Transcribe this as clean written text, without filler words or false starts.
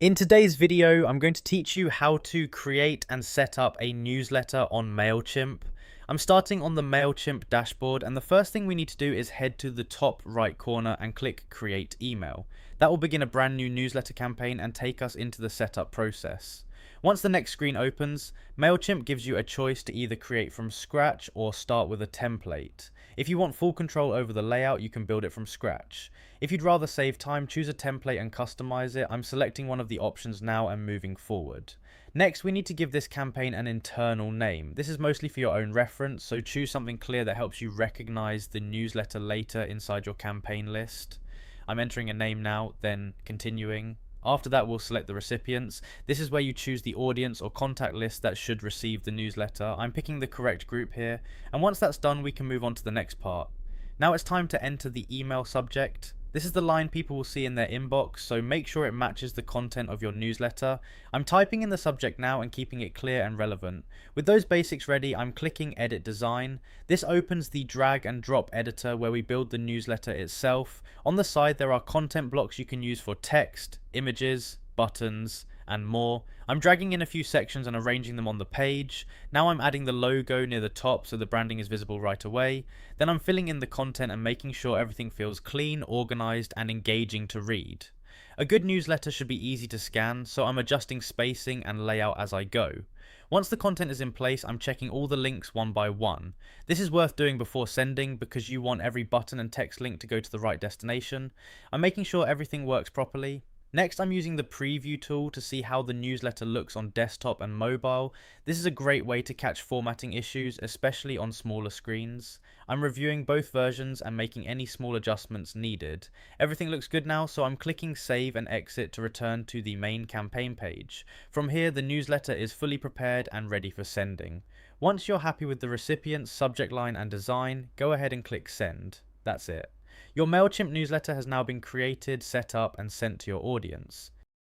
In today's video, I'm going to teach you how to create and set up a newsletter on Mailchimp. I'm starting on the Mailchimp dashboard, and the first thing we need to do is head to the top right corner and click Create Email. That will begin a brand new newsletter campaign and take us into the setup process. Once the next screen opens, Mailchimp gives you a choice to either create from scratch or start with a template. If you want full control over the layout, you can build it from scratch. If you'd rather save time, choose a template and customize it. I'm selecting one of the options now and moving forward. Next, we need to give this campaign an internal name. This is mostly for your own reference, so choose something clear that helps you recognize the newsletter later inside your campaign list. I'm entering a name now, then continuing. After that, we'll select the recipients. This is where you choose the audience or contact list that should receive the newsletter. I'm picking the correct group here, and once that's done, we can move on to the next part. Now it's time to enter the email subject. This is the line people will see in their inbox, so make sure it matches the content of your newsletter. I'm typing in the subject now and keeping it clear and relevant. With those basics ready, I'm clicking Edit Design. This opens the drag and drop editor where we build the newsletter itself. On the side, there are content blocks you can use for text, images, buttons, and more. I'm dragging in a few sections and arranging them on the page. Now I'm adding the logo near the top so the branding is visible right away. Then I'm filling in the content and making sure everything feels clean, organized, and engaging to read. A good newsletter should be easy to scan, so I'm adjusting spacing and layout as I go. Once the content is in place, I'm checking all the links one by one. This is worth doing before sending because you want every button and text link to go to the right destination. I'm making sure everything works properly. Next, I'm using the preview tool to see how the newsletter looks on desktop and mobile. This is a great way to catch formatting issues, especially on smaller screens. I'm reviewing both versions and making any small adjustments needed. Everything looks good now, so I'm clicking save and exit to return to the main campaign page. From here, the newsletter is fully prepared and ready for sending. Once you're happy with the recipient's subject line and design, go ahead and click send. That's it. Your Mailchimp newsletter has now been created, set up, and sent to your audience.